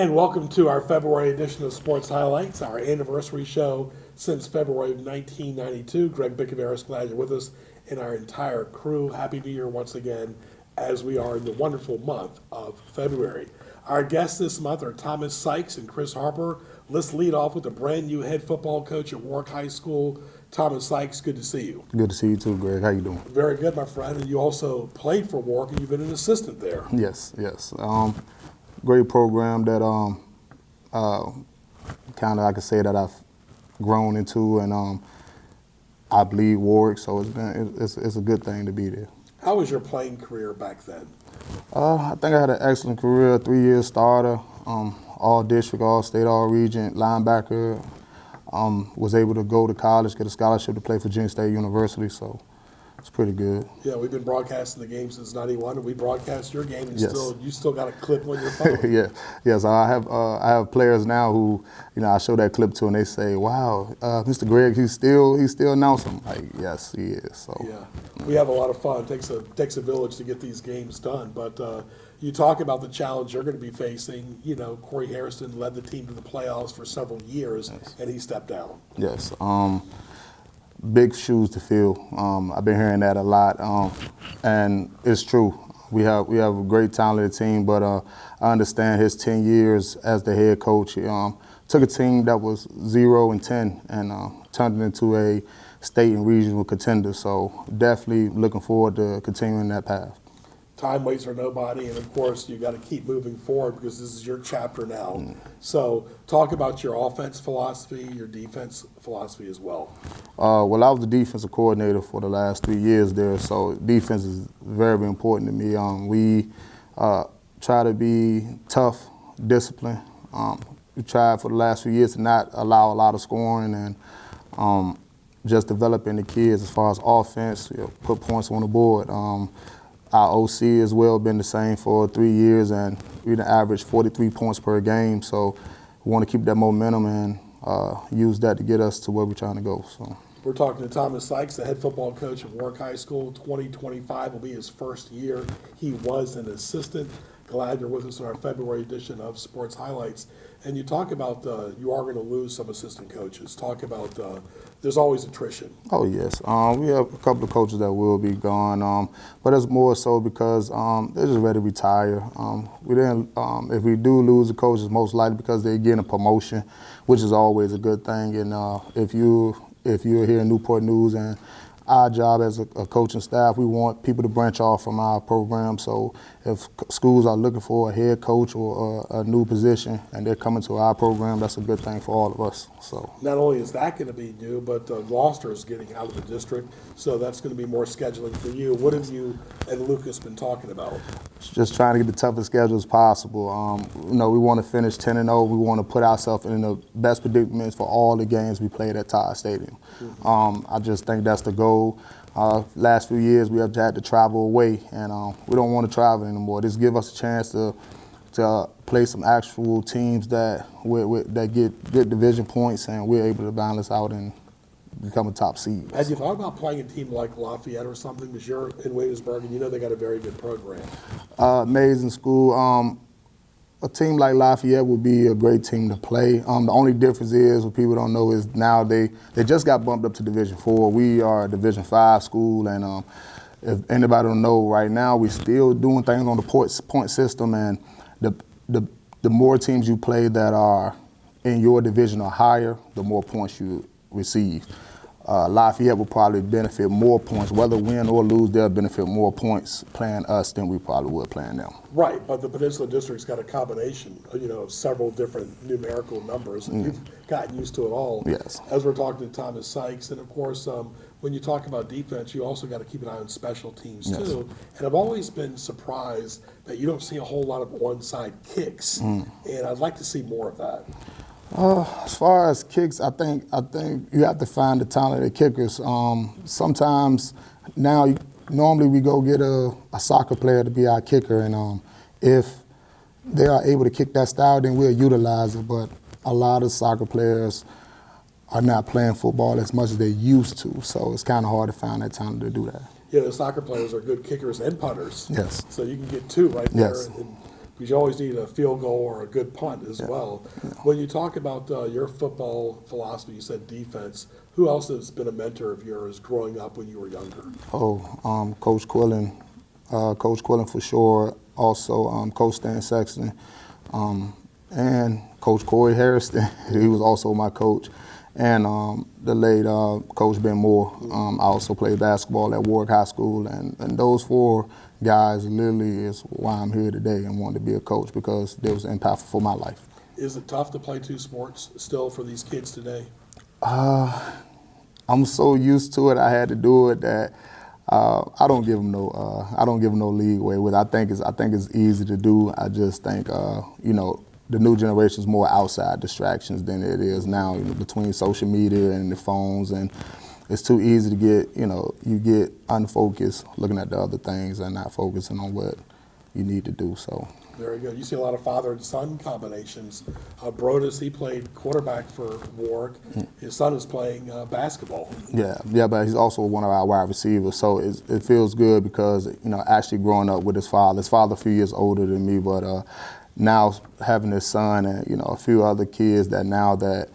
And welcome to our February edition of Sports Highlights, our anniversary show since February of 1992. Greg Bickaveris, glad you're with us, and our entire crew. Happy New Year once again, as we are in the wonderful month of February. Our guests this month are Thomas Sykes and Chris Harper. Let's lead off with the brand new head football coach at Warwick High School. Thomas Sykes, good to see you. Good to see you too, Greg. How you doing? Very good, my friend. And you also played for Warwick, and you've been an assistant there. Yes. Great program that kind of I could say that I've grown into, and I bleed Warwick, so it's a good thing to be there. How was your playing career back then? I think I had an excellent career. 3-year starter, all district, all state, all region linebacker. Was able to go to college, get a scholarship to play for Virginia State University, so it's pretty good. Yeah, we've been broadcasting the game since '91, and we broadcast your game, and Yes. you still got a clip on your phone. Yes. I have players now who, I show that clip to, and they say, "Wow, Mr. Greg, he's still announcing." Like, yes, he is. So Yeah, we have a lot of fun. It takes a village to get these games done. But you talk about the challenge you're going to be facing. Corey Harrison led the team to the playoffs for several years, and he stepped down. Yes. Big shoes to fill. I've been hearing that a lot, and it's true. We have a great talented team, but I understand his 10 years as the head coach. Took a team that was 0-10 and turned it into a state and regional contender. So definitely looking forward to continuing that path. Time waits for nobody, and of course you got to keep moving forward because this is your chapter now. So talk about your offense philosophy, your defense philosophy as well. Well, I was the defensive coordinator for the last 3 years there, so defense is very, very important to me. We try to be tough, disciplined. We tried for the last few years to not allow a lot of scoring and just developing the kids as far as offense, put points on the board. Our OC as well been the same for 3 years, and we average 43 points per game. So we want to keep that momentum and use that to get us to where we're trying to go. So we're talking to Thomas Sykes, the head football coach at Warwick High School. 2025 will be his first year. He was an assistant. Glad you're with us on our February edition of Sports Highlights. And you talk about you are going to lose some assistant coaches. Talk about there's always attrition. Oh, yes. We have a couple of coaches that will be gone, but it's more so because they're just ready to retire. We didn't. If we do lose a coach, it's most likely because they're getting a promotion, which is always a good thing. And if you're here in Newport News, and our job as a coaching staff, we want people to branch off from our program. So if schools are looking for a head coach or a new position and they're coming to our program, that's a good thing for all of us. So not only is that going to be new, but Gloucester is getting out of the district, so that's going to be more scheduling for you. What have you and Lucas been talking about? Just trying to get the toughest schedule as possible. We want to finish 10-0. We want to put ourselves in the best predicaments for all the games we played at Todd Stadium. I just think that's the goal. Last few years we have had to travel away, and we don't want to travel anymore. This gives us a chance to play some actual teams that get good division points, and we're able to balance out and become a top seed. Have you thought about playing a team like Lafayette or something? Because you're in Williamsburg, and they got a very good program. Amazing school. A team like Lafayette would be a great team to play. The only difference is, what people don't know, is now they just got bumped up to Division 4. We are a Division 5 school, and if anybody don't know, right now we're still doing things on the point system, and the more teams you play that are in your division or higher, the more points you receive. Lafayette will probably benefit more points. Whether win or lose, they'll benefit more points playing us than we probably would playing them. Right, but the Peninsula District's got a combination, of several different numerical numbers, and you've gotten used to it all. Yes. As we're talking to Thomas Sykes, and of course, when you talk about defense, you also got to keep an eye on special teams too. And I've always been surprised that you don't see a whole lot of onside kicks, and I'd like to see more of that. As far as kicks, I think you have to find the talented kickers. Sometimes normally we go get a soccer player to be our kicker, and if they are able to kick that style, then we'll utilize it. But a lot of soccer players are not playing football as much as they used to, so it's kind of hard to find that talent to do that. Yeah, the soccer players are good kickers and punters. Yes. So you can get two right there. Yes. And because you always need a field goal or a good punt as well. When you talk about your football philosophy, you said defense. Who else has been a mentor of yours growing up when you were younger? Coach Quillen. Coach Quillen for sure. Also, Coach Stan Sexton. And Coach Corey Harrison. He was also my coach. And the late Coach Ben Moore. I also played basketball at Warwick High School. And those four guys literally is why I'm here today and wanted to be a coach, because they was impactful for my life. Is it tough to play two sports still for these kids today? I'm so used to it. I had to do it that I don't give them no leeway with it. I think it's easy to do. I just think the new generation is more outside distractions than it is now, between social media and the phones, and it's too easy to get, you get unfocused looking at the other things and not focusing on what you need to do. So. Very good. You see a lot of father and son combinations. Brodus, he played quarterback for Warwick. His son is playing basketball. Yeah, but he's also one of our wide receivers. So it feels good because, actually growing up with his father a few years older than me, but now having his son and, a few other kids that now that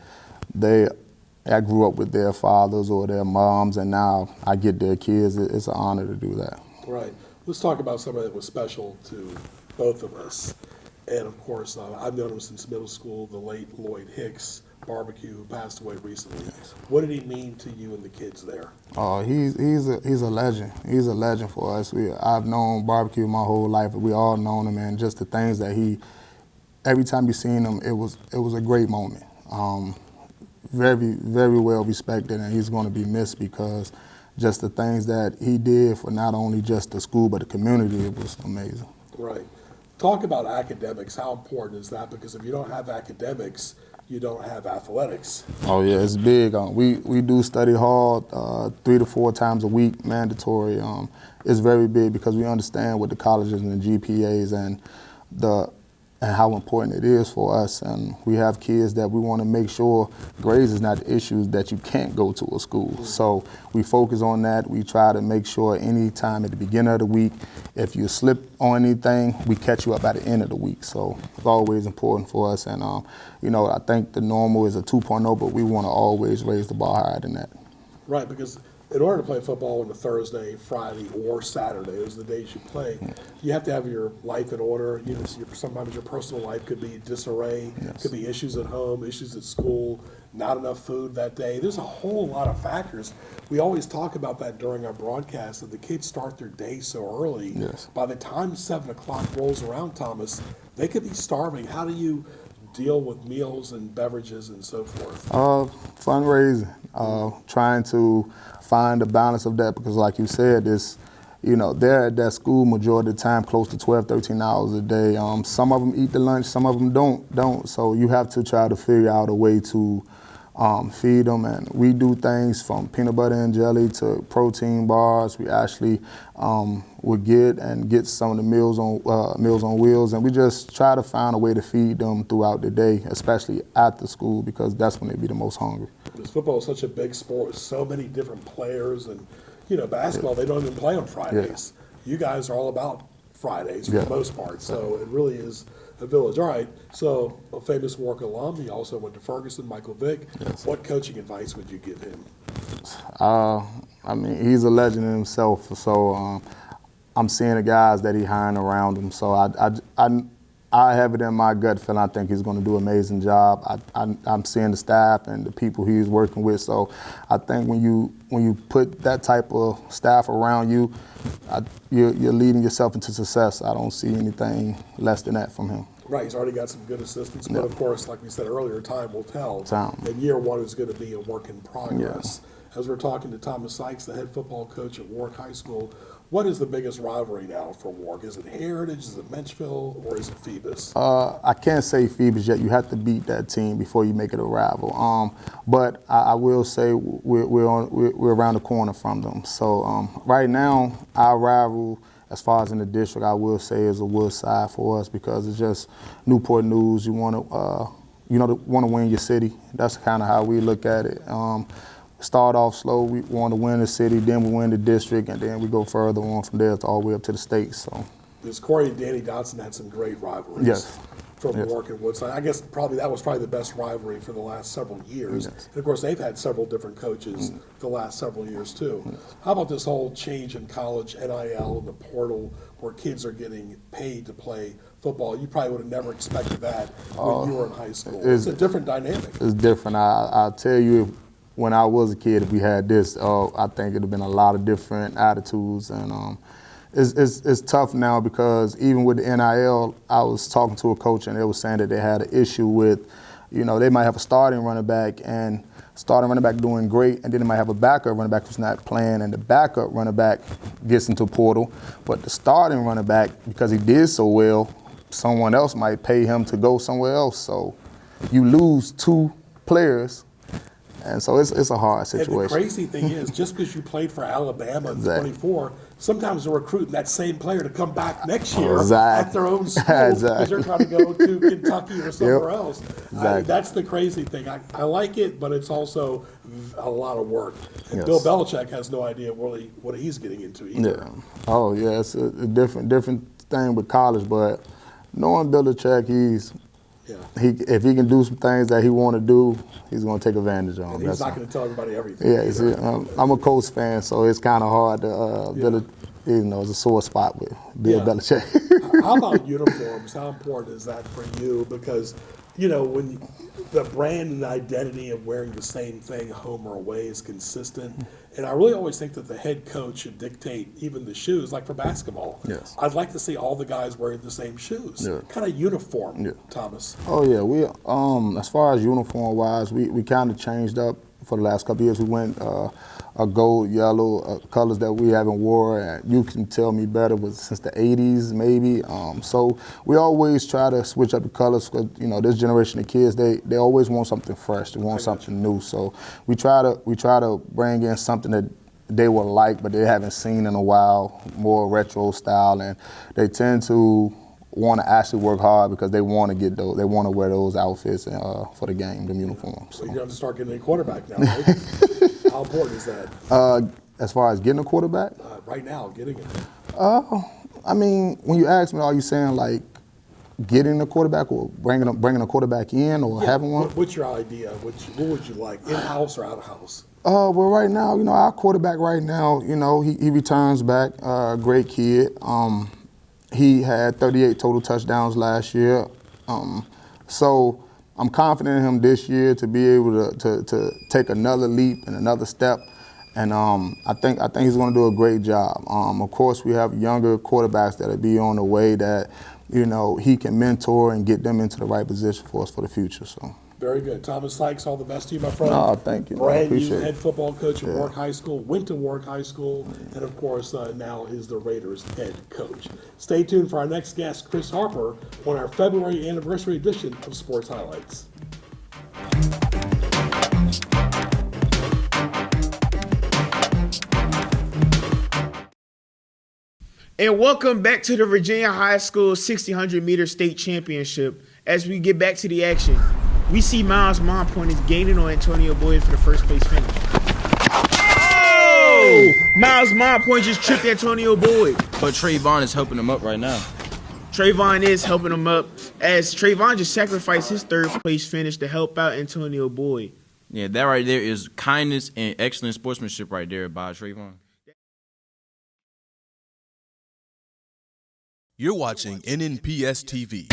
I grew up with their fathers or their moms, and now I get their kids, it's an honor to do that. Right. Let's talk about somebody that was special to both of us. And of course, I've known him since middle school, the late Lloyd Hicks Barbecue, who passed away recently. Yes. What did he mean to you and the kids there? Oh, he's a legend. He's a legend for us. I've known Barbecue my whole life. We all known him, and just the things that every time you seen him, it was a great moment. Very, very well respected, and he's going to be missed because just the things that he did for not only just the school but the community, it was amazing. Right. Talk about academics. How important is that? Because if you don't have academics, you don't have athletics. Oh yeah, it's big. We do study hard 3 to 4 times a week, mandatory. It's very big because we understand what the colleges and the GPAs and how important it is for us. And we have kids that we want to make sure grades is not the issue, that you can't go to a school. Mm-hmm. So we focus on that. We try to make sure any time at the beginning of the week, if you slip on anything, we catch you up at the end of the week. So it's always important for us. And, I think the normal is a 2.0, but we want to always raise the bar higher than that. Right, because in order to play football on a Thursday, Friday, or Saturday, those are the days you play, you have to have your life in order. Sometimes your personal life could be disarray, yes. Could be issues at home, issues at school, not enough food that day. There's a whole lot of factors. We always talk about that during our broadcast, that the kids start their day so early. Yes. By the time 7 o'clock rolls around, Thomas, they could be starving. How do you deal with meals and beverages and so forth? Fundraising, trying to find a balance of that, because like you said, they're at that school majority of the time, close to 12, 13 hours a day. Some of them eat the lunch, some of them don't. So you have to try to figure out a way to feed them. And we do things from peanut butter and jelly to protein bars. We actually would get some of the meals on wheels, and we just try to find a way to feed them throughout the day, especially after school, because that's when they be the most hungry. Because football is such a big sport, so many different players, and basketball, they don't even play on Fridays. Yeah. You guys are all about Fridays for the most part, so it really is a village. All right, so a famous Warwick alum, he also went to Ferguson, Michael Vick. Yes. What coaching advice would you give him? He's a legend in himself, so I'm seeing the guys that he's hiring around him, so I have it in my gut feeling I think he's going to do an amazing job. I'm seeing the staff and the people he's working with, so I think when you put that type of staff around you, you're leading yourself into success. I don't see anything less than that from him. Right, he's already got some good assistants, but of course, like we said earlier, time will tell. And year one is going to be a work in progress. Yeah. As we're talking to Thomas Sykes, the head football coach at Warwick High School, what is the biggest rivalry now for Warwick? Is it Heritage, is it Menchville, or is it Phoebus? I can't say Phoebus yet. You have to beat that team before you make it a rival. But I will say we're around the corner from them. So right now, our rival, as far as in the district, I will say is a Woodside for us, because it's just Newport News. You want to win your city. That's kind of how we look at it. Start off slow, we want to win the city, then we win the district, and then we go further on from there all the way up to the state. So Because Corey and Danny Dotson had some great rivalries. Yes. From Yes. Warwick and Woodside. I guess that was probably the best rivalry for the last several years. Yes. And of course, they've had several different coaches the last several years too. How about this whole change in college NIL and the portal where kids are getting paid to play football? You probably would have never expected that when you were in high school. It's a different dynamic. It's different. I'll tell you, when I was a kid, if we had this, I think it'd have been a lot of different attitudes. And it's tough now because even with the NIL, I was talking to a coach and they were saying that they had an issue with, they might have a starting running back and starting running back doing great, and then they might have a backup running back who's not playing, and the backup running back gets into portal, but the starting running back, because he did so well, someone else might pay him to go somewhere else. So you lose two players. And so it's a hard situation. And the crazy thing is, just because you played for Alabama at Exactly. 24, sometimes they're recruiting that same player to come back next year Exactly. at their own school because Exactly. they're trying to go to Kentucky or somewhere else. Exactly. That's the crazy thing. I like it, but it's also a lot of work. And Yes. Bill Belichick has no idea really what he's getting into either. Yeah. Oh, yeah. It's a different thing with college, but knowing Belichick, if he can do some things that he want to do, he's going to take advantage of them. And he's not going to tell everybody everything. Yeah, I'm a Colts fan, so it's kind of hard to it's a sore spot with Bill Belichick. How about uniforms? How important is that for you? Because, when the brand and identity of wearing the same thing home or away is consistent. And I really always think that the head coach should dictate even the shoes, like for basketball. Yes. I'd like to see all the guys wearing the same shoes. Yeah. Kind of uniform, Yeah. Thomas. Oh yeah, we as far as uniform wise, we kind of changed up for the last couple of years. We went a gold, yellow colors that we haven't wore, and you can tell me better, was since the 80s maybe. So we always try to switch up the colors because this generation of kids they always want something fresh, they want something new. So we try to bring in something that they will like, but they haven't seen in a while, more retro style, and they tend to want to actually work hard because they want to get those, they want to wear those outfits for the game, the uniforms. So you're going to have to start getting a quarterback now, right? How important is that? As far as getting a quarterback? Right now, getting it. I mean, when you ask me, are you saying like getting a quarterback or bringing a quarterback in or having one? What's your idea? What would you like, in-house or out-of-house? Well, right now, our quarterback right now, he returns back, great kid. He had 38 total touchdowns last year. So I'm confident in him this year to be able to take another leap and another step. And I think he's going to do a great job. Of course, we have younger quarterbacks that'll be on the way that, he can mentor and get them into the right position for us for the future. So. Very good. Thomas Sykes, all the best to you, my friend. Oh, thank you. Brand new Appreciate it. head football coach at Warwick High School, went to Warwick High School, and of course now is the Raiders head coach. Stay tuned for our next guest, Chris Harper, on our February anniversary edition of Sports Highlights. And welcome back to the Virginia High School 1600 meter state championship. As we get back to the action, we see Miles Monpoint is gaining on Antonio Boyd for the first place finish. Oh! Miles Monpoint just tripped Antonio Boyd. But Trayvon is helping him up right now. Trayvon is helping him up as Trayvon just sacrificed his third place finish to help out Antonio Boyd. Yeah, that right there is kindness and excellent sportsmanship right there by Trayvon. You're watching NNPS TV.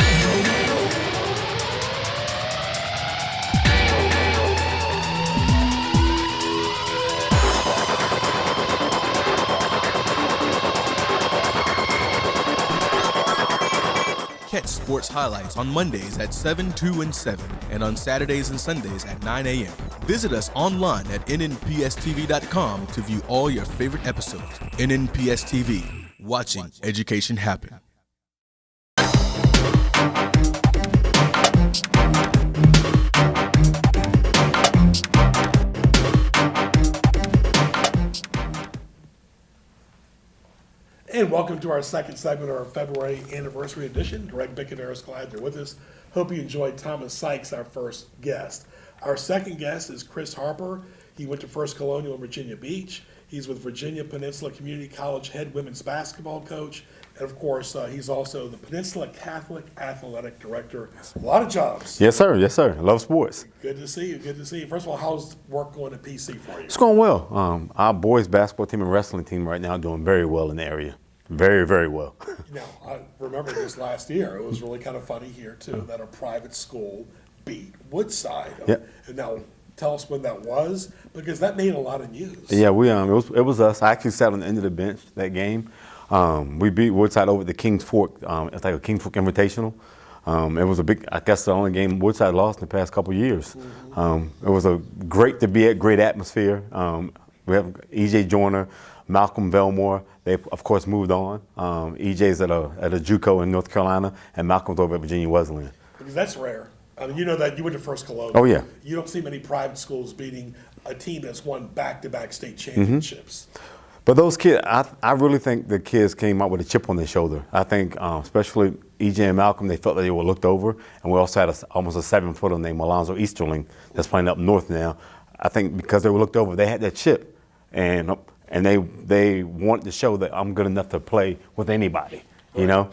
Catch sports highlights on Mondays at 7, 2, and 7, and on Saturdays and Sundays at 9 a.m. Visit us online at nnpstv.com to view all your favorite episodes. NNPS TV, watching education happen. And welcome to our second segment of our February anniversary edition. Greg Bickaveris, glad you're with us. Hope you enjoyed Thomas Sykes, our first guest. Our second guest is Chris Harper. He went to First Colonial in Virginia Beach. He's with Virginia Peninsula Community College head women's basketball coach And of course, he's also the Peninsula Catholic Athletic Director. A lot of jobs. Yes, sir. Yes, sir. Love sports. Good to see you. Good to see you. First of all, how's work going at PC for you? It's going well. Our boys basketball team and wrestling team right now doing very well in the area. Very, very well. Now, I remember this last year. It was really kind of funny here, too, that a private school beat Woodside. Yep. And now, tell us when that was, because that made a lot of news. Yeah, it was us. I actually sat on the end of the bench that game. We beat Woodside over at the Kings Fork. It's like a Kings Fork Invitational. It was I guess the only game Woodside lost in the past couple of years. It was great to be at, great atmosphere. We have E.J. Joyner, Malcolm Velmore. They, of course, moved on. E.J.'s at a JUCO in North Carolina, and Malcolm's over at Virginia Wesleyan. Because that's rare. I mean, you know that you went to First Colonial. Oh, yeah. You don't see many private schools beating a team that's won back-to-back state championships. But those kids, I really think the kids came out with a chip on their shoulder. I think, especially E.J. and Malcolm, they felt that they were looked over. And we also had almost a 7-footer named Alonzo Easterling that's playing up north now. I think because they were looked over, they had that chip. And they wanted to show that I'm good enough to play with anybody, you know?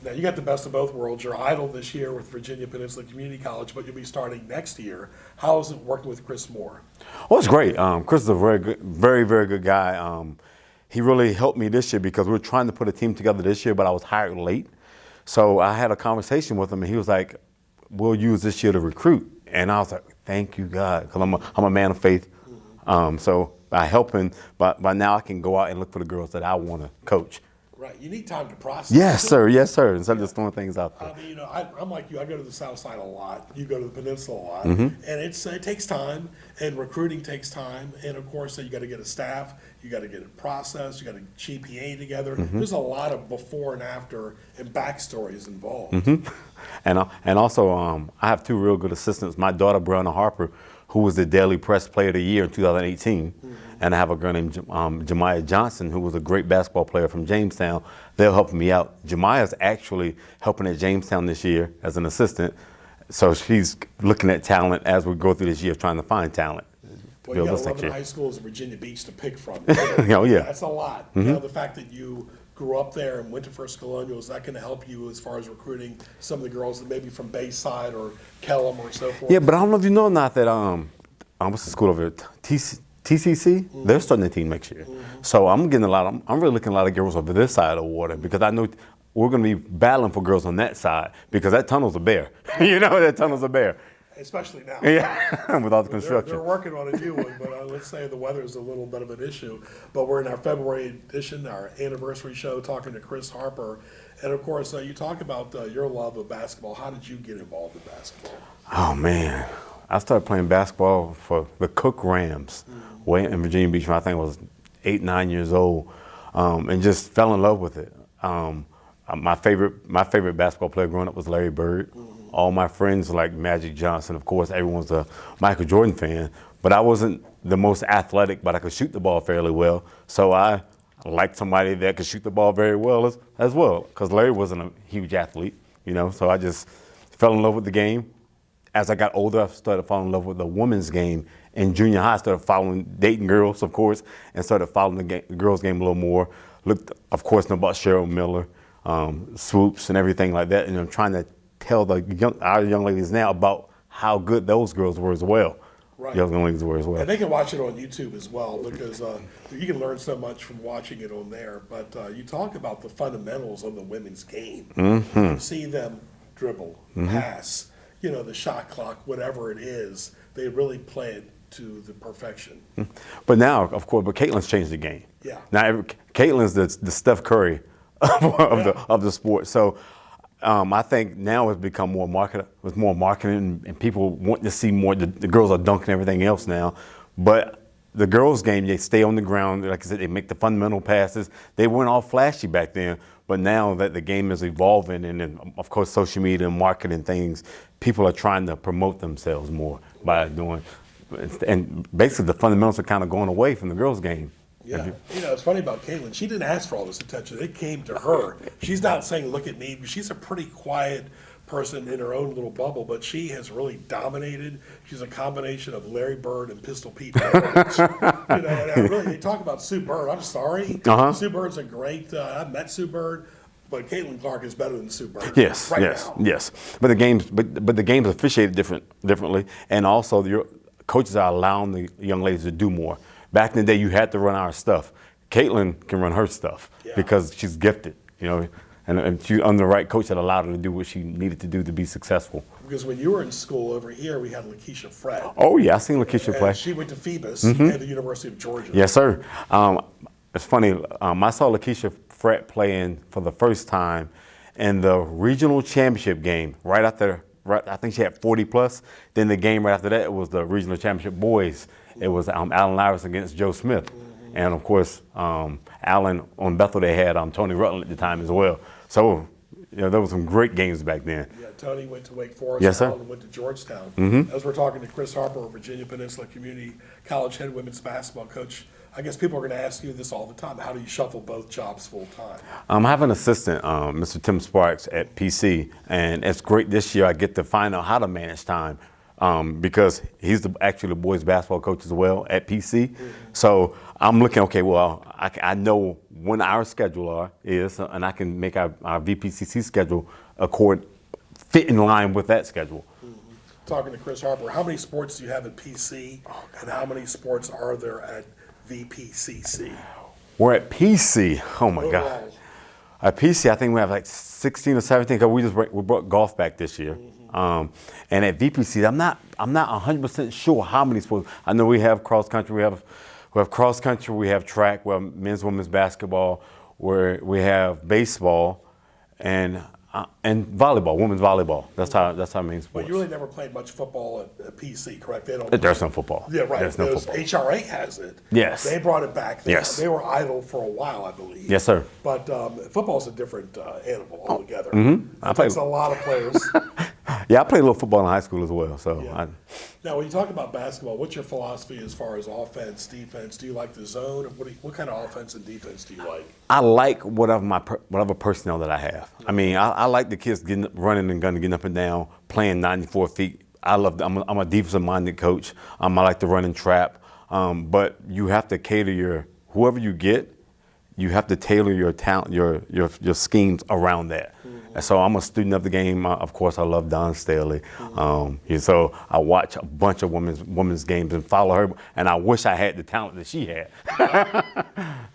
Now, you got the best of both worlds. You're idle this year with Virginia Peninsula Community College, but you'll be starting next year. How is it working with Chris Moore? Oh, it's great. Chris is a very, very good guy. He really helped me this year because we were trying to put a team together this year, but I was hired late. So I had a conversation with him, and he was like, we'll use this year to recruit. And I was like, thank you, God, because I'm a man of faith. So I help him, but by now I can go out and look for the girls that I want to coach. Right. You need time to process. Yes, sir. Yes, sir. Instead of just throwing things out there. I mean, you know, I'm like you. I go to the South Side a lot. You go to the Peninsula a lot, Mm-hmm. and it takes time, and recruiting takes time, and of course, you got to get a staff, you got to get it processed, you got a GPA together. Mm-hmm. There's a lot of before and after and backstories involved. Mm-hmm. And also, I have 2 real good assistants. My daughter, Brianna Harper, who was the Daily Press Player of the Year in 2018. And I have a girl named Jemiah Johnson, who was a great basketball player from Jamestown. They're helping me out. Jemiah's actually helping at Jamestown this year as an assistant. So she's looking at talent as we go through this year, trying to find talent. Well, you got 11 high schools in Virginia Beach to pick from. Oh, yeah. That's a lot. You know, the fact that you grew up there and went to First Colonial, is that going to help you as far as recruiting some of the girls that maybe from Bayside or Kellam or so forth? Yeah, but I don't know if you know or not that what's the school over there? TCC, they're starting a team next year. So I'm really looking at a lot of girls over this side of the water because I know we're going to be battling for girls on that side because that tunnel's a bear. You know, that tunnel's a bear. Especially now. Yeah, with all the construction. They're working on a new one, but let's say the weather is a little bit of an issue. But we're in our February edition, our anniversary show, talking to Chris Harper. And of course, you talk about your love of basketball. How did you get involved in basketball? Oh, man. I started playing basketball for the Cook Rams way in Virginia Beach when I think I was 8, 9 years old, and just fell in love with it. My favorite basketball player growing up was Larry Bird. All my friends like Magic Johnson. Of course, everyone's a Michael Jordan fan, but I wasn't the most athletic, but I could shoot the ball fairly well. So I liked somebody that could shoot the ball very well as well, because Larry wasn't a huge athlete, you know. So I just fell in love with the game. As I got older, I started falling in love with the women's game. In junior high, I started dating girls, of course, and started following the girls' game a little more. Looked, of course, about Cheryl Miller, Swoops, and everything like that. And I'm trying to tell our young ladies now about how good those girls were as well. Right. Young ladies were as well. And they can watch it on YouTube as well because you can learn so much from watching it on there. But you talk about the fundamentals of the women's game. Mm-hmm. You see them dribble, pass, you know, the shot clock, whatever it is, they really play it to the perfection. But now, of course, Caitlin's changed the game. Yeah. Now, Caitlin's the Steph Curry of the sport. So I think now it's become more marketing, and people want to see more. The girls are dunking everything else now. But the girls' game, they stay on the ground. Like I said, they make the fundamental passes. They weren't all flashy back then. But now that the game is evolving, and then, of course, social media and marketing things, people are trying to promote themselves more by doing, and basically the fundamentals are kind of going away from the girls' game. Yeah, you know, it's funny about Caitlin. She didn't ask for all this attention. It came to her. She's not saying, look at me. She's a pretty quiet person in her own little bubble, but she has really dominated. She's a combination of Larry Bird and Pistol Pete. You know, and really, they talk about Sue Bird. I'm sorry. Sue Bird's a great, I've met Sue Bird, but Caitlin Clark is better than Sue Bird. Yes, right yes, now. yes. But the games officiated differently, and also your coaches are allowing the young ladies to do more. Back in the day, you had to run our stuff. Caitlin can run her stuff because she's gifted, you know, and she under the right coach that allowed her to do what she needed to do to be successful. Because when you were in school over here, we had Lakeisha Fred. Oh yeah, I seen Lakeisha And play. she went to Phoebus at the University of Georgia. Yes, sir. It's funny. I saw Lakeisha Fred playing for the first time in the regional championship game. Right after, I think she had 40 plus. Then the game right after that, it was the regional championship boys. It was Allen Iverson against Joe Smith, and of course, Allen on Bethel they had Tony Rutland at the time as well. So, you know, there was some great games back then. Yeah, Tony went to Wake Forest. Yes, sir. Allen went to Georgetown. As we're talking to Chris Harper, Virginia Peninsula Community College head women's basketball coach, I guess people are going to ask you this all the time. How do you shuffle both jobs full time? I have an assistant, Mr. Tim Sparks at PC, and it's great this year I get to find out how to manage time because he's actually the boys basketball coach as well at PC. So I'm looking, okay, well, I know when our schedule is, and I can make our VPCC schedule fit in line with that schedule. Talking to Chris Harper, how many sports do you have at PC, and how many sports are there at VPCC? We're at PC. Oh my God. Overall. At PC, I think we have like 16 or 17 because we brought golf back this year. And at VPC, I'm not 100% sure how many sports. I know we have cross country, we have cross country, we have track, we have men's, women's basketball, we have baseball, and volleyball, women's volleyball. That's our main sport. But you really never played much football at PC, correct? They don't. There's no football. Yeah, right. There's no There's- football. HRA has it. Yes. They brought it back. Yes. They were idle for a while, I believe. Yes, sir. But football's a different animal altogether. I It played- takes a lot of players. Yeah, I played a little football in high school as well. So Yeah. Now, when you talk about basketball, what's your philosophy as far as offense, defense? Do you like the zone? What kind of offense and defense do you like? I like whatever personnel that I have. I mean, I like the kids running and gunning, getting up and down, playing 94 feet. I'm a defensive-minded coach. I like to run and trap. But you have to cater whoever you get, you have to tailor your talent, your schemes around that. And so I'm a student of the game. Of course, I love Dawn Staley. So I watch a bunch of women's games and follow her. And I wish I had the talent that she had. I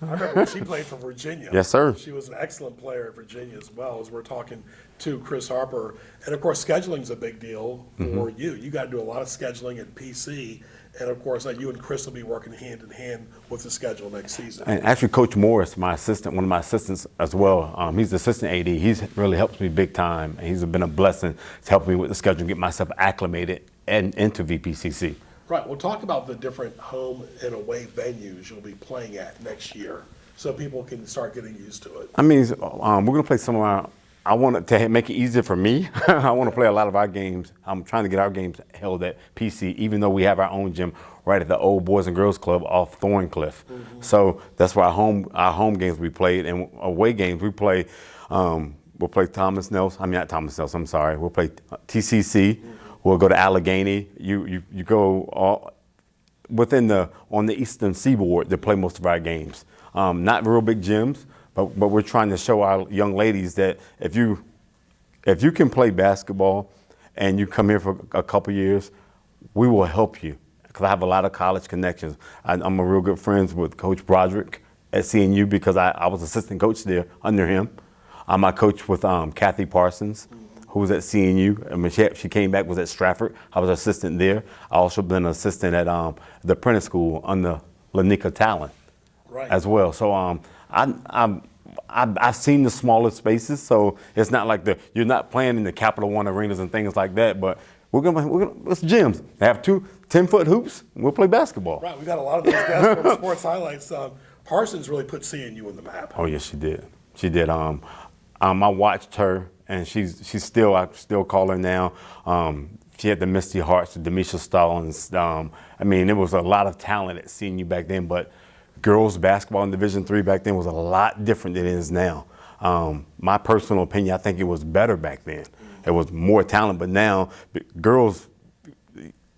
remember when she played for Virginia. Yes, sir. She was an excellent player at Virginia as well, as we're talking to Chris Harper. And of course, scheduling's a big deal for you. You got to do a lot of scheduling at PC. And of course, you and Chris will be working hand in hand with the schedule next season. And actually, Coach Morris, one of my assistants as well, he's the assistant AD. He's really helped me big time. And he's been a blessing to help me with the schedule and get myself acclimated and into VPCC. Right. We'll talk about the different home and away venues you'll be playing at next year so people can start getting used to it. I mean, we're going to play some of our. I want to make it easier for me. I want to play a lot of our games. I'm trying to get our games held at PC, even though we have our own gym right at the old Boys and Girls Club off Thorncliffe. So that's where our home games we played, and away games we play. We'll play Thomas Nelson. I mean, not Thomas Nelson. I'm sorry. We'll play TCC. We'll go to Allegheny. You go all on the eastern seaboard to play most of our games. Not real big gyms. But we're trying to show our young ladies that if you can play basketball and you come here for a couple years, we will help you. Because I have a lot of college connections. I'm a real good friends with Coach Broderick at CNU because I was assistant coach there under him. I coached with Kathy Parsons, who was at CNU. I mean, she came back, was at Stratford. I was assistant there. I also been an assistant at the Prentice School under Lanika Talon as well. So I've seen the smaller spaces, so it's not like you're not playing in the Capital One arenas and things like that. But it's gyms. They have 2 10-foot hoops. We'll play basketball. Right. We got a lot of those basketball sports highlights. Parsons really put CNU on the map. Oh yes, she did. She did. I watched her, and I still call her now. She had the Misty Harts, the Demisha Stallings. I mean, there was a lot of talent at CNU back then, but girls basketball in Division III back then was a lot different than it is now. My personal opinion, I think it was better back then. it was more talent. But now, girls,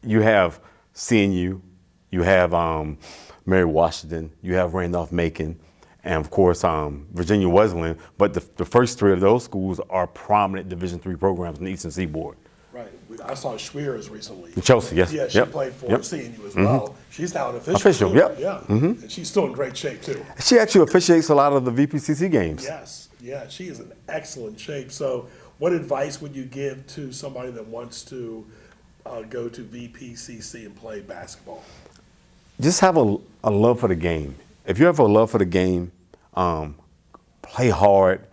you have CNU, you have Mary Washington, you have Randolph-Macon, and of course Virginia Wesleyan. But the first three of those schools are prominent Division III programs in the Eastern Seaboard. Right. I saw Schweers recently. Chelsea, yes. Yeah, she Yep. played for Yep. CNU as well. She's now an official. Official, too. yep. Yeah. And she's still in great shape too. She actually officiates a lot of the VPCC games. Yes. Yeah, she is in excellent shape. So, what advice would you give to somebody that wants to go to VPCC and play basketball? Just have a love for the game. If you have a love for the game, play hard,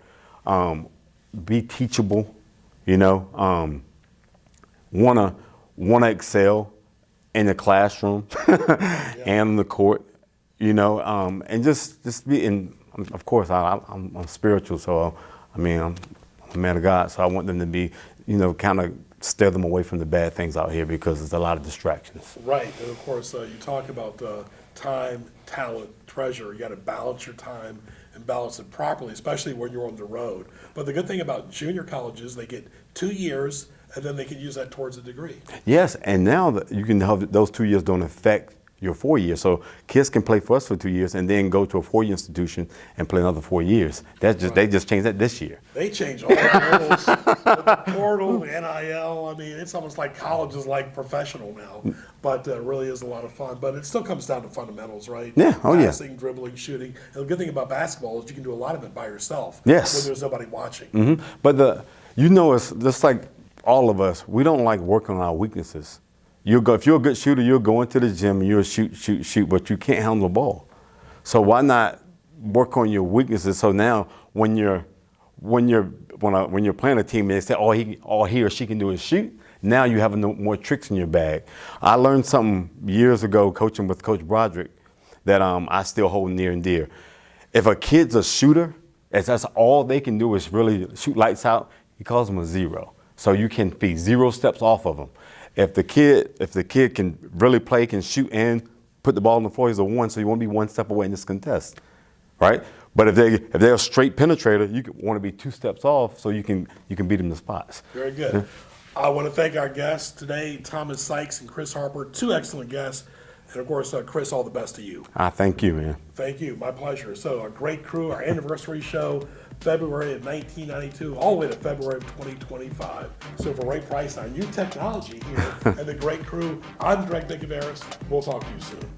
be teachable, you know, wanna excel in the classroom and on the court, you know, and just be in. Of course, I'm spiritual, so I mean I'm a man of God, so I want them to be, you know, kind of steer them away from the bad things out here because there's a lot of distractions. Right, and of course, you talk about time, talent, treasure. You got to balance your time and balance it properly, especially when you're on the road. But the good thing about junior colleges, they get 2 years, and then they can use that towards a degree. Yes, and now that you can have those 2 years don't affect your 4 years. So kids can play for us for 2 years and then go to a 4-year institution and play another 4 years. They just changed that this year. They change all the rules, the portal, the NIL. I mean, it's almost like college is like professional now, but it really is a lot of fun. But it still comes down to fundamentals, right? Yeah, oh yeah. Passing, dribbling, shooting. And the good thing about basketball is you can do a lot of it by yourself. Yes. When there's nobody watching. Mm-hmm. But it's just like all of us. We don't like working on our weaknesses. If you're a good shooter, you'll go into the gym and you'll shoot, but you can't handle the ball. So why not work on your weaknesses? So now when you're playing a team and they say all he or she can do is shoot, now you have no more tricks in your bag. I learned something years ago coaching with Coach Broderick that I still hold near and dear. If a kid's a shooter, if that's all they can do is really shoot lights out, he calls them a zero. So you can be 0 steps off of them. If the kid can really play, can shoot and put the ball on the floor, he's a 1, so you won't be 1 step away in this contest, right? But if they're a straight penetrator, you want to be 2 steps off so you can beat them to spots. Very good. Yeah. I want to thank our guests today, Thomas Sykes and Chris Harper, 2 excellent guests. And of course, Chris, all the best to you. Thank you, man. Thank you. My pleasure. So, our great crew, our anniversary show, February of 1992, all the way to February of 2025. So, for Ray Price, our new technology here, and the great crew, I'm Greg Bicoveris. We'll talk to you soon.